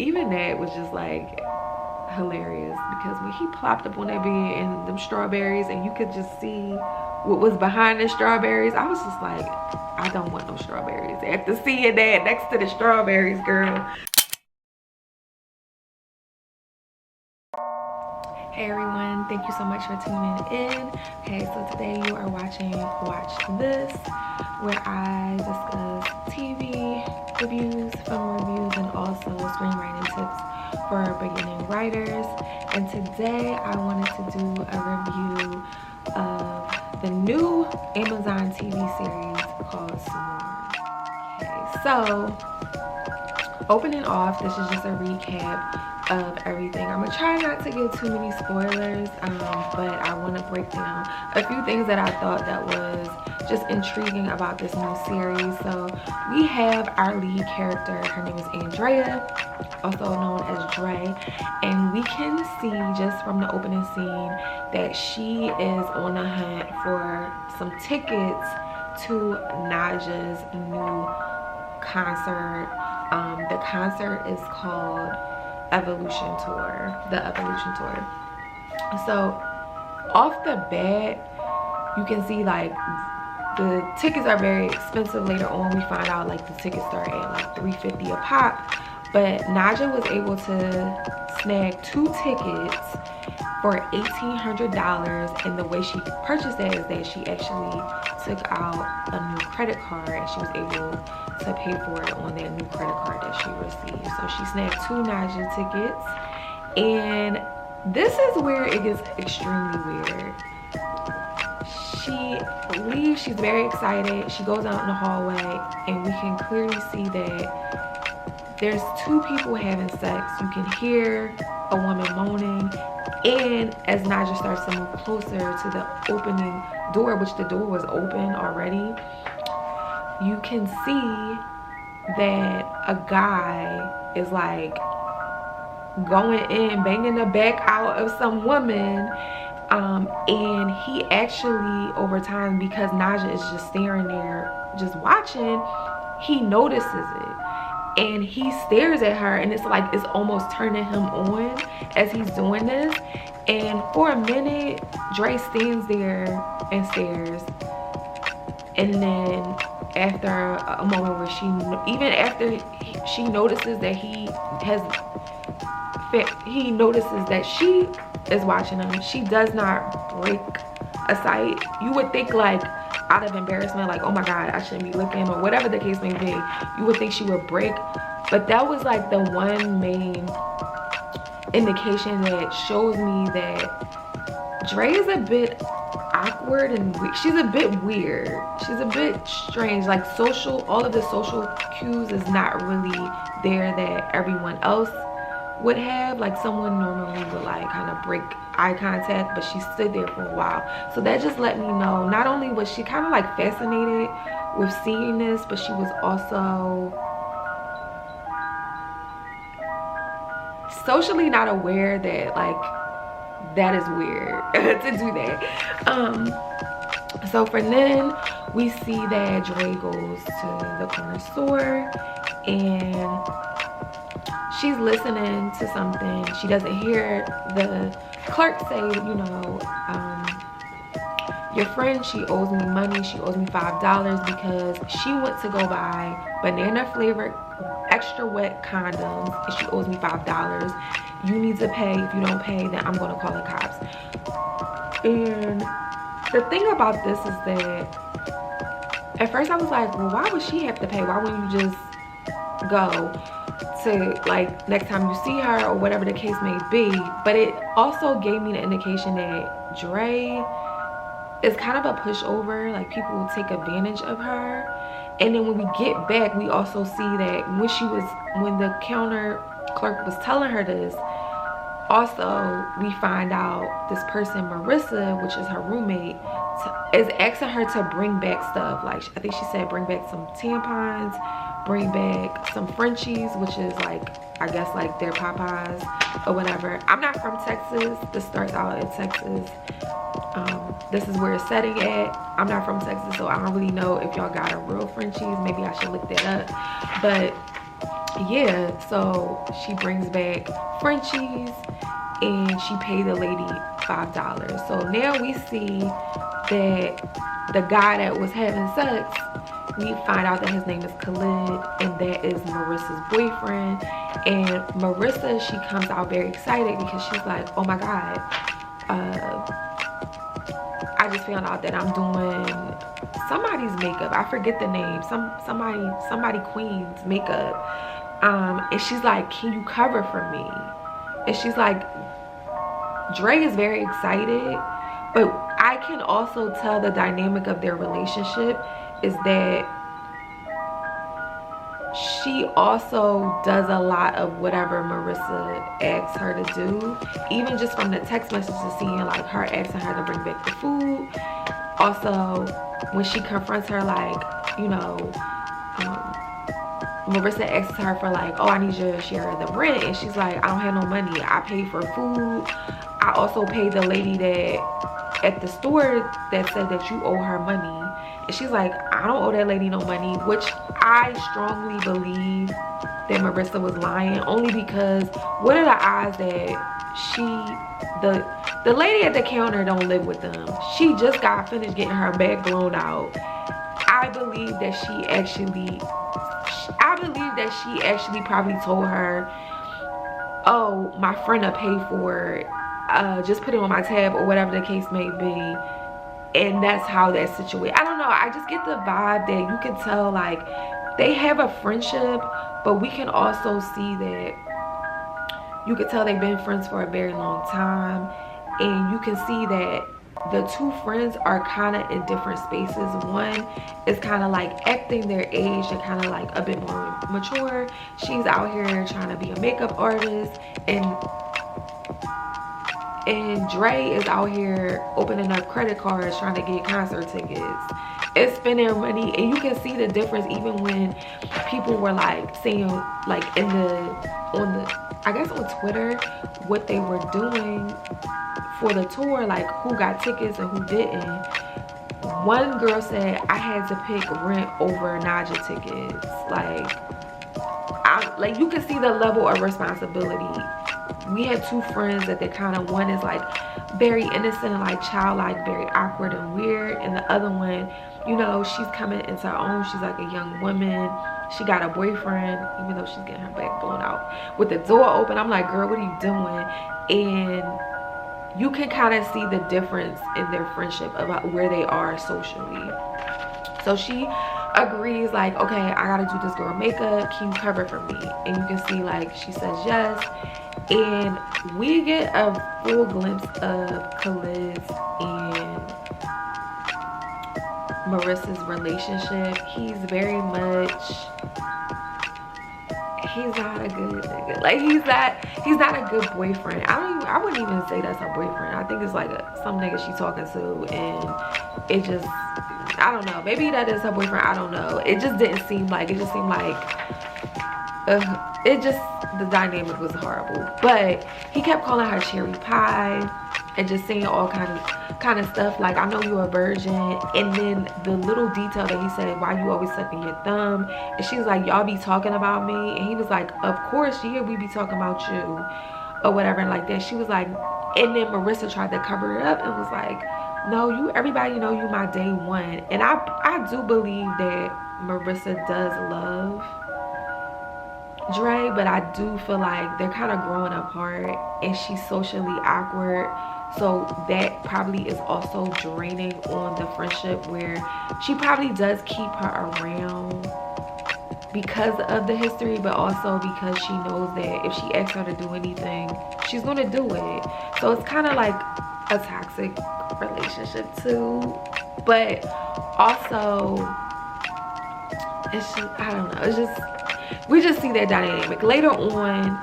even that was just like hilarious, because when he plopped up on that bed and them strawberries and you could just see what was behind the strawberries, I was just like, I don't want no strawberries. After seeing that next to the strawberries, girl. Hey everyone, thank you so much for tuning in. Okay, so today you are watching Watch This, where I discuss TV reviews, film reviews, and also screenwriting tips for beginning writers. And today I wanted to do a review of the new Amazon TV series called Swarm. Okay, so opening off, this is just a recap of everything. I'm gonna try not to give too many spoilers, but I want to break down a few things that I thought that was just intriguing about this new series. So we have our lead character, her name is Andrea, also known as Dre, and we can see just from the opening scene that she is on the hunt for some tickets to Naja's new concert. The concert is called Evolution Tour, the Evolution Tour. So off the bat, you can see like the tickets are very expensive. Later on we find out like the tickets start at like $350 a pop, but Naja was able to snag 2 tickets for $1,800, and the way she purchased that is that she actually took out a new credit card and she was able to pay for it on that new credit card that she received. So she snagged 2 Naja tickets, and this is where it gets extremely weird. She leaves, she's very excited, she goes out in the hallway, and we can clearly see that there's 2 people having sex. You can hear a woman moaning, and as Naja starts to move closer to the opening door, which the door was open already, you can see that a guy is like going in, banging the back out of some woman, and he actually, over time, because Naja is just staring there just watching, he notices it and he stares at her, and it's like it's almost turning him on as he's doing this. And for a minute, Dre stands there and stares, and then after a moment where even after she notices that he notices that she is watching him, she does not break a sight. You would think, like, out of embarrassment, like, oh my god, I shouldn't be looking, or whatever the case may be, you would think she would break. But that was like the one main indication that shows me that Dre is a bit awkward and she's a bit weird, she's a bit strange. Like all of the social cues is not really there that everyone else would have. Like someone normally would like kind of break eye contact, but she stood there for a while. So that just let me know, not only was she kind of like fascinated with seeing this, but she was also socially not aware that like that is weird to do that. So for then, we see that Dre goes to the corner store and she's listening to something. She doesn't hear the clerk say, you know, your friend, she owes me money. She owes me $5 because she went to go buy banana flavored extra wet condoms and she owes me $5. You need to pay. If you don't pay, then I'm going to call the cops. And the thing about this is that at first I was like, well, why would she have to pay? Why wouldn't you just go to, like, next time you see her or whatever the case may be? But it also gave me the indication that Dre is kind of a pushover. Like, people will take advantage of her. And then when we get back, we also see that when the counter clerk was telling her this, also we find out this person, Marissa, which is her roommate, is asking her to bring back stuff. Like, I think she said bring back some tampons, bring back some Frenchies, which is like, I guess like their Popeyes or whatever. I'm not from Texas. This starts out in Texas. This is where it's setting at. I'm not from Texas, so I don't really know if y'all got a real Frenchies. Maybe I should look that up. But yeah, so she brings back Frenchies and she paid the lady $5. So now we see that the guy that was having sex, we find out that his name is Khalid, and that is Marissa's boyfriend. And Marissa, she comes out very excited because she's like, oh my God, I just found out that I'm doing somebody's makeup. I forget the name. Somebody Queen's makeup. And she's like, can you cover for me? And she's like, Dre is very excited, but I can also tell the dynamic of their relationship is that she also does a lot of whatever Marissa asks her to do, even just from the text messages, seeing like her asking her to bring back the food. Also, when she confronts her, like, you know, Marissa asks her for like, oh, I need you to share the rent, and she's like, I don't have no money. I paid for food. I also paid the lady that at the store that said that you owe her money. And she's like, I don't owe that lady no money, which I strongly believe that Marissa was lying, only because what are the odds that the lady at the counter don't live with them? She just got finished getting her back blown out. I believe that she actually probably told her, oh, my friend will pay for it, just put it on my tab, or whatever the case may be. And that's how that situation, I don't know, I just get the vibe that you can tell like they have a friendship, but we can also see that you can tell they've been friends for a very long time. And you can see that the two friends are kind of in different spaces. One is kind of like acting their age and kind of like a bit more mature. She's out here trying to be a makeup artist, and Dre is out here opening up credit cards trying to get concert tickets and spending money. And you can see the difference even when people were like saying like I guess on Twitter what they were doing for the tour, like who got tickets and who didn't. One girl said, I had to pick Rent over Naja tickets. Like you can see the level of responsibility. We had two friends that they kind of, one is like very innocent and like childlike, very awkward and weird, and the other one, you know, she's coming into her own. She's like a young woman. She got a boyfriend, even though she's getting her back blown out with the door open. I'm like, girl, what are you doing? And you can kind of see the difference in their friendship about where they are socially. So she agrees, like, okay, I gotta do this girl makeup, can you cover for me? And you can see like she says yes, and we get a full glimpse of Khalid's and Marissa's relationship. He's very much, he's not a good nigga. Like he's not a good boyfriend. I wouldn't even say that's her boyfriend. I think it's like some nigga she's talking to, and it just, I don't know, maybe that is her boyfriend, I don't know. It just didn't seem like, it just seemed like it just, the dynamic was horrible. But he kept calling her cherry pie and just saying all kind of stuff like, I know you're a virgin. And then the little detail that he said, why you always sucking your thumb? And she was like, y'all be talking about me? And he was like, of course, yeah, we be talking about you, or whatever, and like that. She was like, and then Marissa tried to cover it up and was like, no, everybody know you my day one. And I do believe that Marissa does love Dre, but I do feel like they're kind of growing apart and she's socially awkward. So that probably is also draining on the friendship, where she probably does keep her around because of the history, but also because she knows that if she asks her to do anything, she's gonna do it. So it's kind of like a toxic relationship too. But also, it's just, I don't know, it's just, we just see that dynamic. Later on,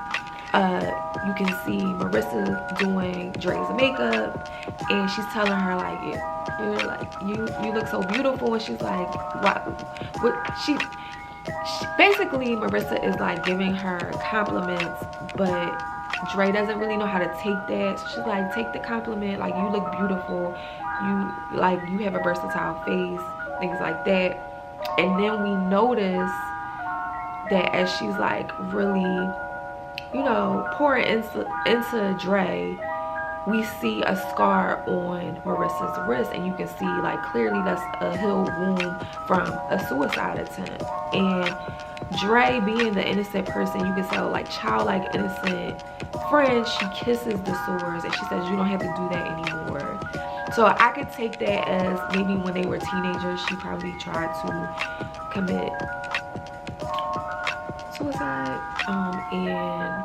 you can see Marissa doing Dre's makeup, and she's telling her like, you're like, you look so beautiful. And she's like, what she basically, Marissa is like giving her compliments, but Dre doesn't really know how to take that. So she's like, take the compliment, like, you look beautiful, you have a versatile face, things like that. And then we notice that as she's like really, you know, pouring into Dre, we see a scar on Marissa's wrist, and you can see like clearly that's a healed wound from a suicide attempt. And Dre, being the innocent person, you can tell, like childlike innocent friend, she kisses the sores and she says you don't have to do that anymore. So I could take that as maybe when they were teenagers, she probably tried to commit suicide, and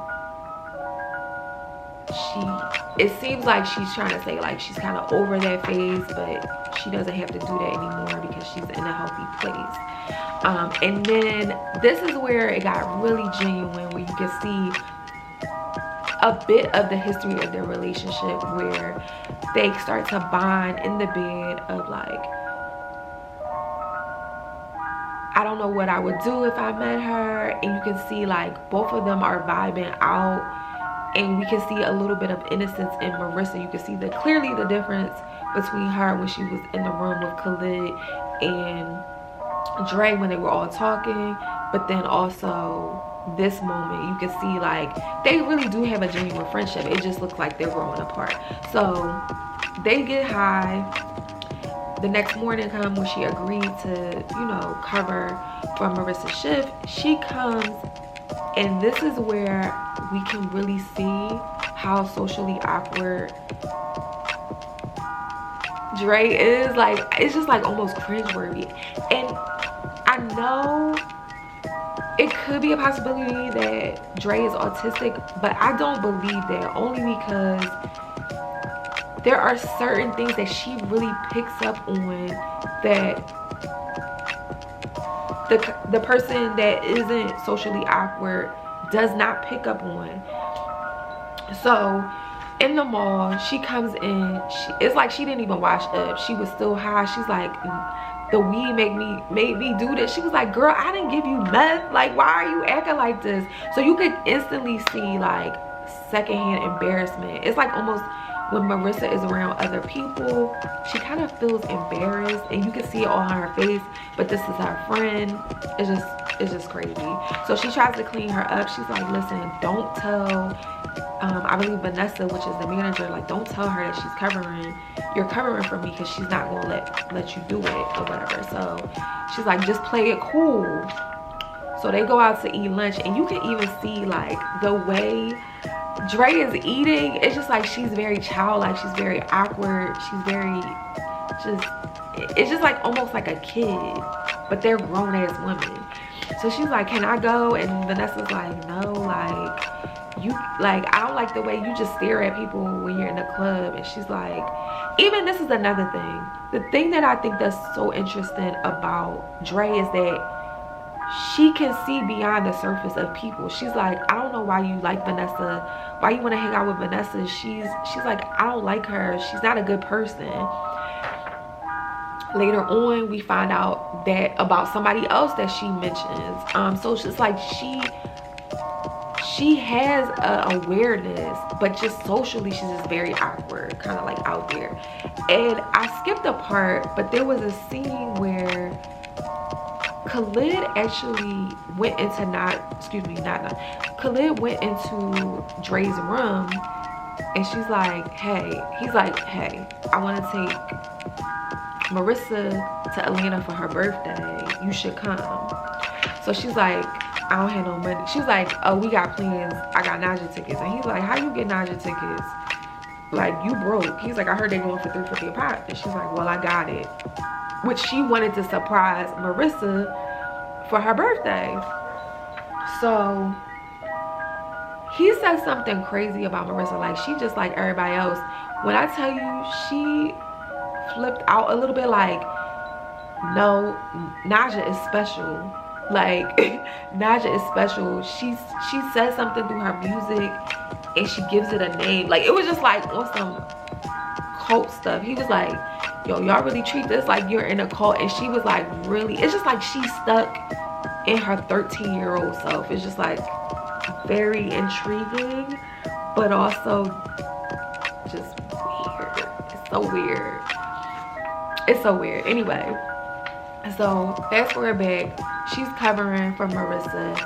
it seems like she's trying to say like she's kind of over that phase, but she doesn't have to do that anymore because she's in a healthy place. And then this is where it got really genuine, where you can see a bit of the history of their relationship, where they start to bond in the bed of like, I don't know what I would do if I met her. And you can see like both of them are vibing out, and we can see a little bit of innocence in Marissa. You can see clearly the difference between her when she was in the room with Khalid and Dre when they were all talking, but then also this moment you can see like they really do have a genuine friendship. It just looks like they're growing apart. So they get high. The next morning comes when she agreed to, you know, cover for Marissa's shift. She comes, and this is where we can really see how socially awkward Dre is. Like, it's just like almost cringeworthy. And I know it could be a possibility that Dre is autistic, but I don't believe that, only because there are certain things that she really picks up on that the person that isn't socially awkward does not pick up on. So in the mall, she comes in, it's like she didn't even wash up. She was still high. She's like, the weed made me do this. She was like, girl, I didn't give you meth. Like, why are you acting like this? So you could instantly see like secondhand embarrassment. It's like almost when Marissa is around other people, she kind of feels embarrassed, and you can see it all on her face, but this is her friend. It's just crazy. So she tries to clean her up. She's like, listen, don't tell, I believe Vanessa, which is the manager, like, don't tell her that you're covering for me, because she's not gonna let you do it or whatever. So she's like, just play it cool. So they go out to eat lunch, and you can even see like the way Dre is eating, it's just like she's very childlike, she's very awkward, she's very it's just like almost like a kid, but they're grown-ass women. So she's like, can I go? And Vanessa's like, no, like, I don't like the way you just stare at people when you're in the club. And she's like, even this is another thing, the thing that I think that's so interesting about Dre is that she can see beyond the surface of people. She's like, I don't know why you like Vanessa, why you want to hang out with Vanessa. She's like, I don't like her, she's not a good person. Later on, we find out that about somebody else that she mentions. So it's like she has a awareness, but just socially she's just very awkward, kind of like out there. And I skipped a part, but there was a scene where Khalid actually went into Khalid went into Dre's room, and she's like, he's like, hey, I want to take Marissa to Atlanta for her birthday. You should come. So she's like, I don't have no money. She's like, oh, we got plans. I got Naja tickets. And he's like, how you get Naja tickets? Like, you broke. He's like, I heard they going for $350 a pop. And she's like, well, I got it. Which she wanted to surprise Marissa for her birthday. So he says something crazy about Marissa. Like, she just like everybody else. When I tell you, she flipped out a little bit, like, no, Naja is special. Like, Naja is special. She says something through her music and she gives it a name. Like, it was just like on some cult stuff. He was like, yo, y'all really treat this like you're in a cult. And she was like, really? It's just like she's stuck in her 13-year-old self. It's just like very intriguing, but also just weird. It's so weird. It's so weird. Anyway, So fast forward back, she's covering for Marissa,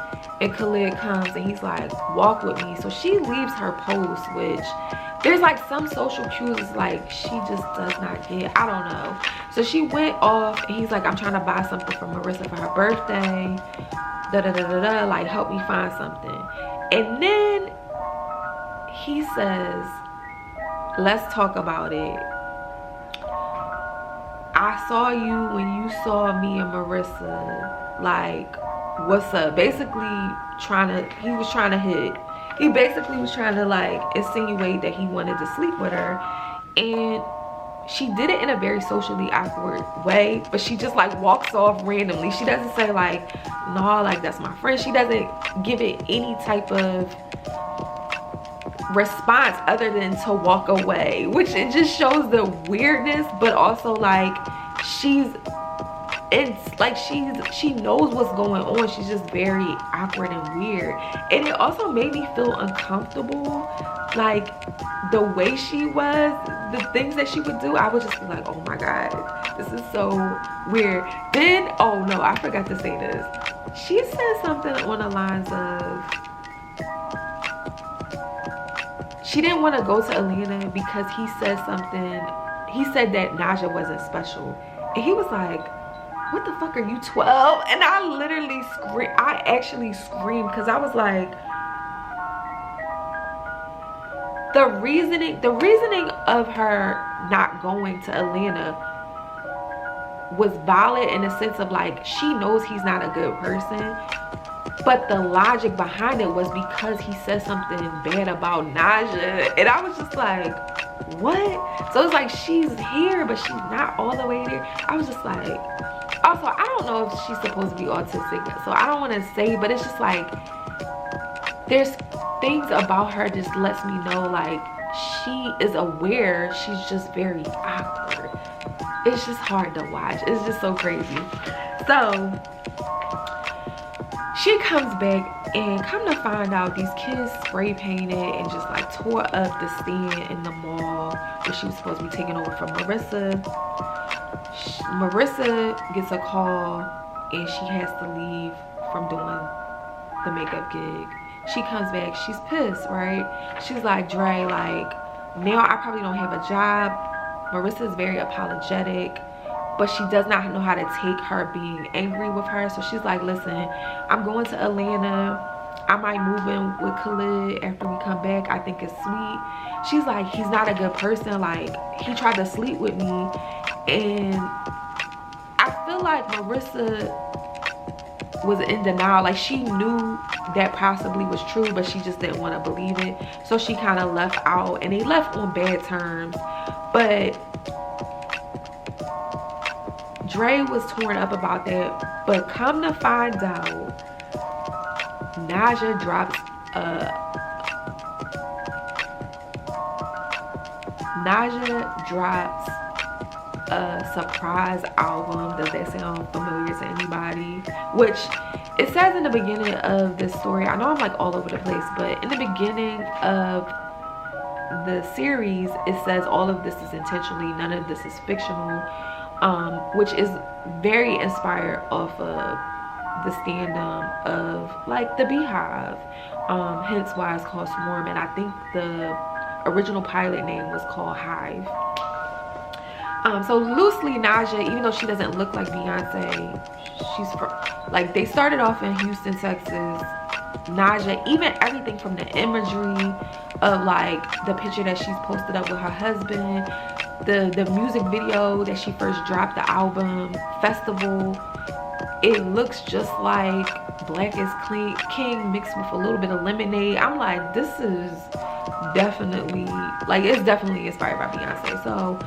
and Khalid comes and he's like, walk with me. So she leaves her post, which there's like some social cues like she just does not get. I don't know. So she went off and he's like, I'm trying to buy something for Marissa for her birthday. Da da da da da, like help me find something. And then he says, let's talk about it. I saw you when you saw me and Marissa, like, what's up? Basically he was trying to hit. He basically was trying to like insinuate that he wanted to sleep with her. And she did it in a very socially awkward way, but she just like walks off randomly. She doesn't say like, no, like that's my friend. She doesn't give it any type of response other than to walk away, which it just shows the weirdness, but also like it's like she knows what's going on. She's just very awkward and weird, and it also made me feel uncomfortable, like the way she was, the things that she would do. I would just be like, oh my god, this is so weird. Then, oh no, I forgot to say this. She said something on the lines of she didn't want to go to Atlanta because he said something. He said that Naja wasn't special. And he was like, what the fuck, are you 12? And I literally screamed. I actually screamed because I was like, the reasoning of her not going to Atlanta was valid in the sense of like, she knows he's not a good person. But the logic behind it was because he said something bad about Naja. And I was just like, what? So it's like she's here, but she's not all the way there. I was just like, also, I don't know if she's supposed to be autistic. So I don't want to say, but it's just like, there's things about her just lets me know like she is aware. She's just very awkward. It's just hard to watch. It's just so crazy. So she comes back, and come to find out, these kids spray painted and just like tore up the stand in the mall where she was supposed to be taking over from Marissa. Marissa gets a call and she has to leave from doing the makeup gig. She comes back, she's pissed, right? She's like, Dre, like, now I probably don't have a job. Marissa is very apologetic, but she does not know how to take her being angry with her. So she's like, listen, I'm going to Atlanta. I might move in with Khalid after we come back. I think it's sweet. She's like, he's not a good person. Like, he tried to sleep with me. And I feel like Marissa was in denial. Like, she knew that possibly was true, but she just didn't want to believe it. So she kind of left out, and they left on bad terms. But Dre was torn up about that, but come to find out, Naja drops a surprise album. Does that sound familiar to anybody? Which it says in the beginning of this story, I know I'm like all over the place, but in the beginning of the series, it says all of this is intentionally, none of this is fictional. Which is very inspired off of the stand-up of like the Beehive, hence why it's called Swarm, and I think the original pilot name was called Hive. So loosely, Naja, even though she doesn't look like Beyonce, she's from, like, they started off in Houston, Texas. Naja, even everything from the imagery of like the picture that she's posted up with her husband, the music video that she first dropped, the album Festival, it looks just like Black is King mixed with a little bit of lemonade. I'm like, this is definitely, like, it's definitely inspired by Beyonce. So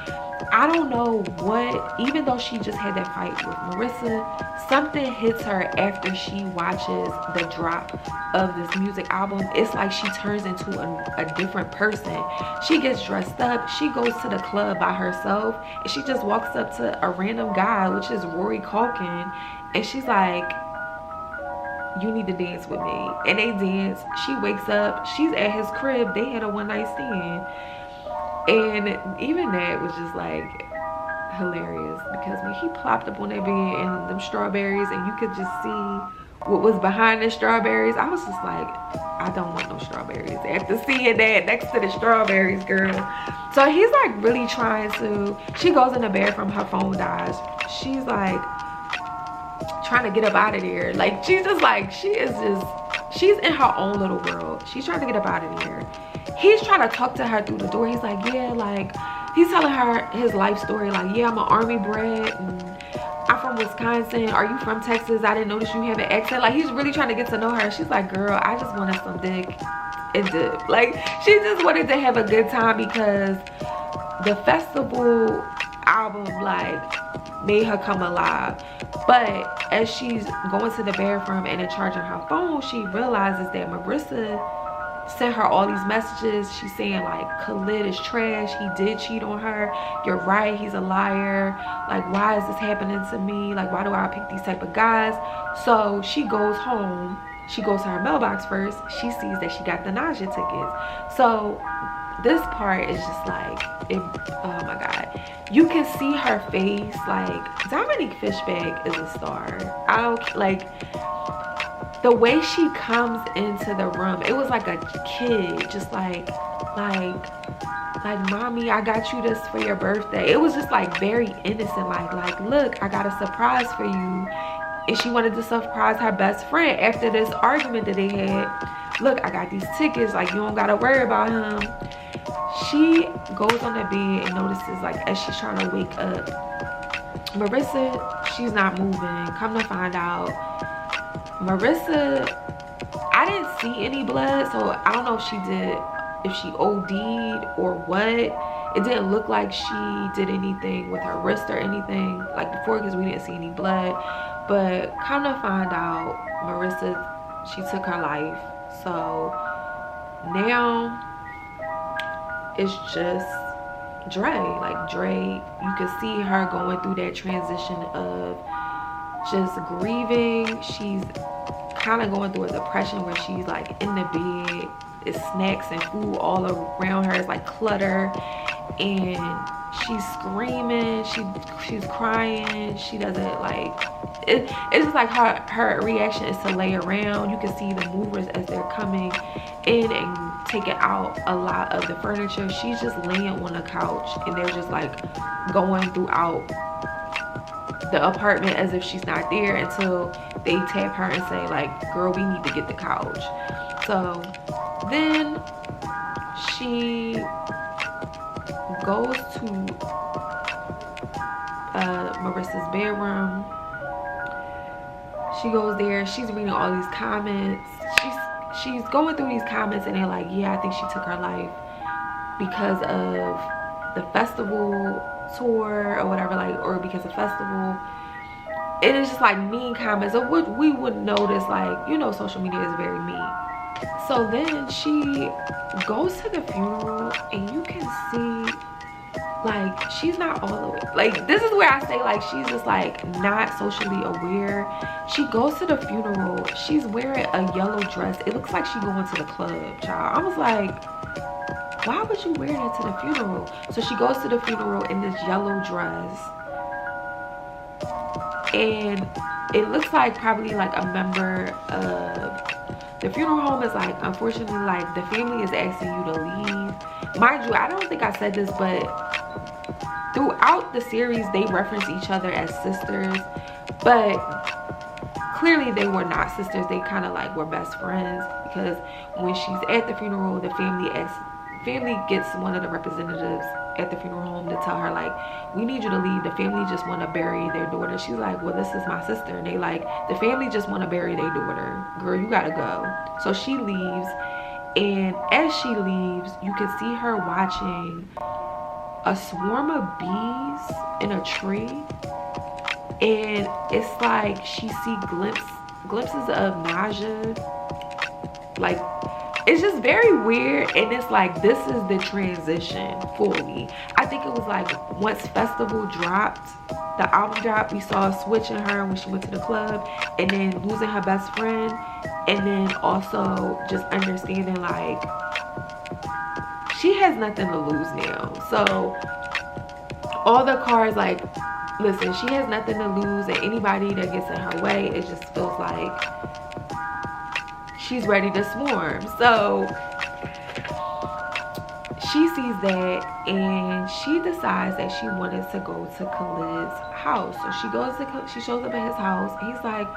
I don't know what, even though she just had that fight with Marissa, something hits her after she watches the drop of this music album. It's like she turns into a different person. She gets dressed up, she goes to the club by herself, and she just walks up to a random guy, which is Rory Culkin, and she's like, you need to dance with me. And they dance. She wakes up, she's at his crib, they had a one-night stand. And even that was just like, hilarious because when he plopped up on that bed and them strawberries and you could just see what was behind the strawberries, I was just like, I don't want no strawberries after seeing that next to the strawberries, girl. So he's like really trying to, she goes in the bathroom, her phone dies. She's like trying to get up out of there. Like she's just like, she's in her own little world. She's trying to get up out of there. He's trying to talk to her through the door. He's like, yeah, like he's telling her his life story. Like, yeah, I'm an army brat and I'm from Wisconsin. Are you from Texas? I didn't notice you have an accent. Like he's really trying to get to know her. She's like, girl, I just wanted some dick and dip. Like she just wanted to have a good time because the festival album like made her come alive. But as she's going to the bathroom and in charging her phone, she realizes that Marissa sent her all these messages. She's saying like Khalid is trash, he did cheat on her, you're right, he's a liar, like why is this happening to me, like why do I pick these type of guys? So she goes home, she goes to her mailbox first, she sees that she got the nausea tickets. So this part is just like oh my god, you can see her face. Like Dominique Fishback is a star. I don't like the way she comes into the room. It was like a kid, just like mommy, I got you this for your birthday. It was just like very innocent, like look, I got a surprise for you. And she wanted to surprise her best friend after this argument that they had. Look, I got these tickets, like you don't gotta worry about him. She goes on the bed and notices like as she's trying to wake up, Marissa, she's not moving. Come to find out, Marissa, I didn't see any blood, so I don't know if she OD'd or what. It didn't look like she did anything with her wrist or anything like before because we didn't see any blood. But come to find out, Marissa, she took her life. So now it's just Dre. Like Dre, you can see her going through that transition of just grieving. She's kind of going through a depression where she's like in the bed, it's snacks and food all around her, it's like clutter, and she's screaming, she's crying. She doesn't like it. It's just like her reaction is to lay around. You can see the movers as they're coming in and taking out a lot of the furniture. She's just laying on the couch and they're just like going throughout the apartment as if she's not there until they tap her and say like, girl, we need to get the couch. So then she goes to Marissa's bedroom. She goes there, she's reading all these comments. She's going through these comments and they're like, yeah, I think she took her life because of the festival tour or whatever, like, or because of festival. It is just like mean comments of what we would notice, like, you know, social media is very mean. So then she goes to the funeral and you can see like she's not all the way, like, this is where I say like she's just like not socially aware. She goes to the funeral, she's wearing a yellow dress. It looks like she going to the club, child. I was like, why would you wear that to the funeral? So she goes to the funeral in this yellow dress and it looks like probably like a member of the funeral home is like, unfortunately, like the family is asking you to leave. Mind you, I don't think I said this, but throughout the series they reference each other as sisters, but clearly they were not sisters. They kind of like were best friends because when she's at the funeral, the family gets one of the representatives at the funeral home to tell her like, we need you to leave, the family just want to bury their daughter. She's like, well, this is my sister. And they like, the family just want to bury their daughter, girl, you gotta go. So she leaves, and as she leaves you can see her watching a swarm of bees in a tree, and it's like she see glimpses of nausea. Like, it's just very weird, and it's like this is the transition fully. I think it was like once festival dropped, the album dropped, we saw a switch in her when she went to the club, and then losing her best friend, and then also just understanding like she has nothing to lose now. So all the cars, like, listen, she has nothing to lose, and anybody that gets in her way, it just feels like she's ready to swarm. So she sees that, and she decides that she wanted to go to Khalid's house. So she shows up at his house. He's like,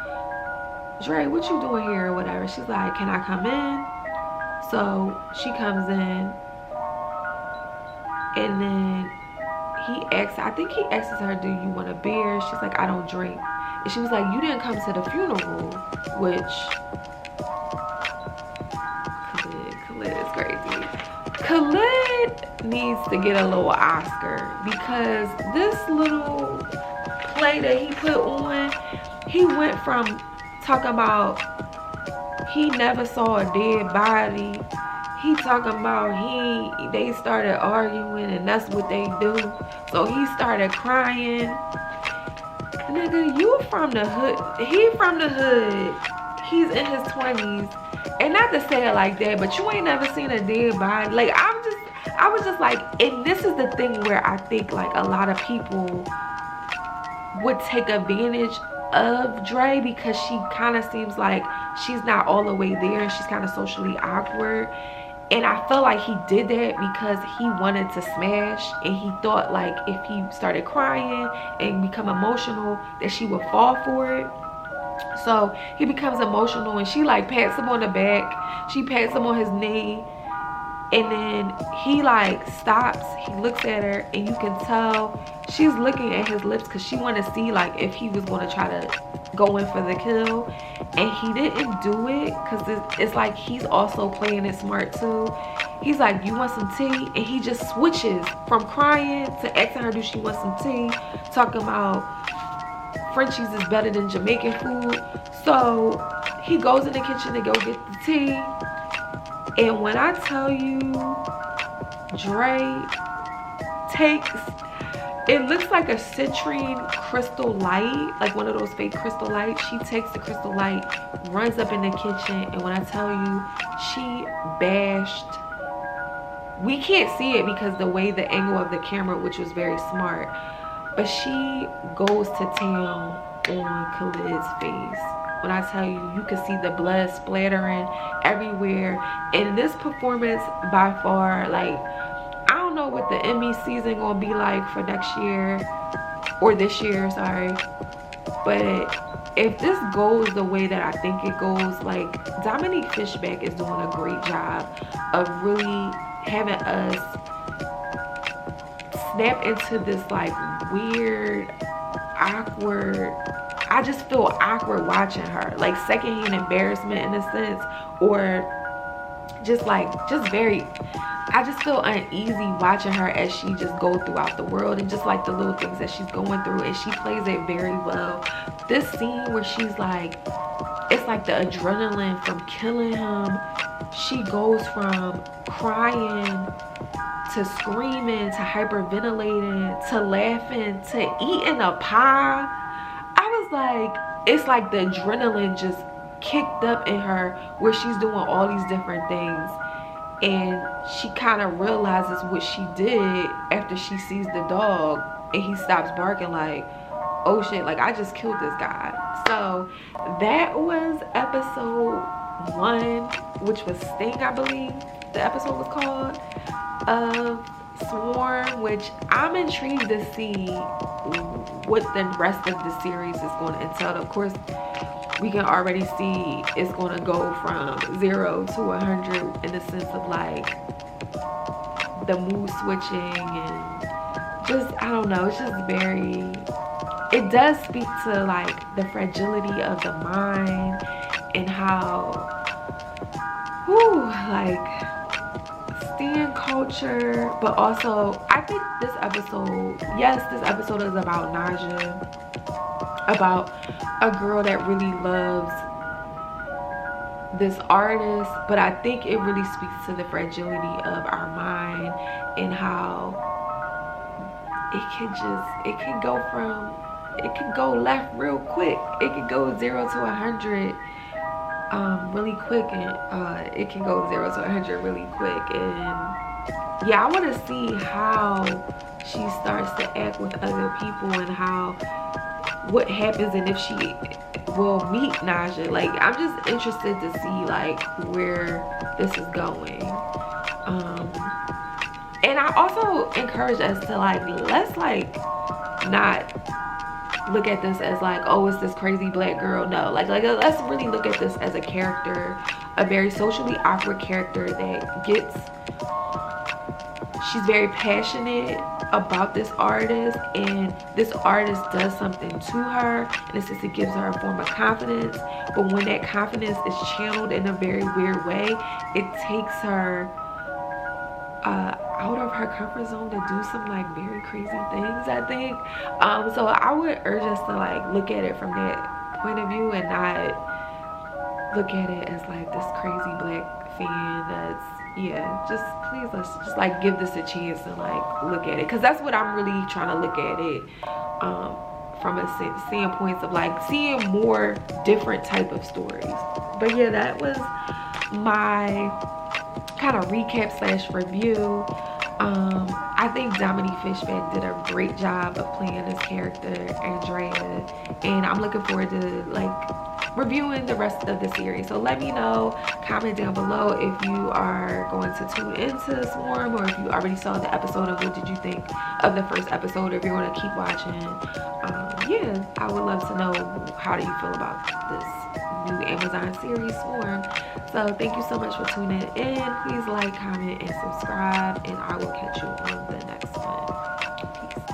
Dre, what you doing here or whatever? She's like, can I come in? So she comes in, and then I think he asks her, do you want a beer? She's like, I don't drink. And she was like, you didn't come to the funeral, which Khalid is crazy. Khalid needs to get a little Oscar, because this little play that he put on, he went from talking about he never saw a dead body, he talking about they started arguing and that's what they do, so he started crying. Nigga, you from the hood, he from the hood, he's in his 20s, and not to say it like that, but you ain't never seen a dead body. Like, I was just like, and this is the thing where I think like a lot of people would take advantage of Dre, because she kind of seems like she's not all the way there, and she's kind of socially awkward. And I feel like he did that because he wanted to smash, and he thought like if he started crying and become emotional that she would fall for it. So he becomes emotional, and she like pats him on the back, she pats him on his knee, and then he like stops, he looks at her, and you can tell she's looking at his lips because she wanted to see like if he was going to try to go in for the kill, and he didn't do it because it's like he's also playing it smart too. He's like, you want some tea? And he just switches from crying to asking her, do she want some tea, talking about Frenchies is better than Jamaican food. So he goes in the kitchen to go get the tea, and when I tell you, Dre takes, it looks like a citrine crystal light, like one of those fake crystal lights. She takes the crystal light, runs up in the kitchen, and when I tell you, she bashed, we can't see it because the way the angle of the camera, which was very smart, but she goes to town on Khalid's face. When I tell you, you can see the blood splattering everywhere. And this performance, by far, like, I don't know what the Emmy season gonna be like for next year, or this year, sorry, but if this goes the way that I think it goes, like, Dominique Fishback is doing a great job of really having us snap into this like weird, awkward, I just feel awkward watching her, like secondhand embarrassment in a sense, or just very, I just feel uneasy watching her as she just go throughout the world, and just like the little things that she's going through, and she plays it very well. This scene where she's like, it's like the adrenaline from killing him, she goes from crying to screaming to hyperventilating to laughing to eating a pie. I was like, it's like the adrenaline just kicked up in her where she's doing all these different things, and she kind of realizes what she did after she sees the dog, and he stops barking like, oh shit, like I just killed this guy. So that was episode 1, which was Sting, I believe the episode was called, of Swarm, which I'm intrigued to see what the rest of the series is going to entail. Of course, we can already see it's going to go from 0 to 100 in the sense of like the mood switching, and just, I don't know, it's just very, it does speak to like the fragility of the mind, and how, like, stand culture, but also I think this episode, yes, this episode is about Naja, about a girl that really loves this artist, but I think it really speaks to the fragility of our mind, and how it can go left real quick. It can go 0 to 100 really quick, and it can go 0 to 100 really quick, and yeah, I want to see how she starts to act with other people and how what happens and if she will meet Naja. Like, I'm just interested to see like where this is going. And I also encourage us to like, let's like not look at this as like, oh, it's this crazy black girl. No, like let's really look at this as a character, a very socially awkward character that gets, she's very passionate about this artist, and this artist does something to her, and it says it gives her a form of confidence. But when that confidence is channeled in a very weird way, it takes her out of her comfort zone to do some like very crazy things, I think. So I would urge us to like look at it from that point of view and not look at it as like this crazy black fan that's, yeah, just please, let's just like give this a chance and like look at it, because that's what I'm really trying to look at it from a standpoint of like seeing more different type of stories. But yeah, that was my kind of recap slash review. I think Dominique Fishback did a great job of playing this character, Andrea, and I'm looking forward to like reviewing the rest of the series. So let me know, comment down below if you are going to tune into Swarm, or if you already saw the episode, and what did you think of the first episode, or if you're going to keep watching. Yeah, I would love to know, how do you feel about this new Amazon series, Swarm? So thank you so much for tuning in. Please like, comment, and subscribe, and I will catch you on the next one.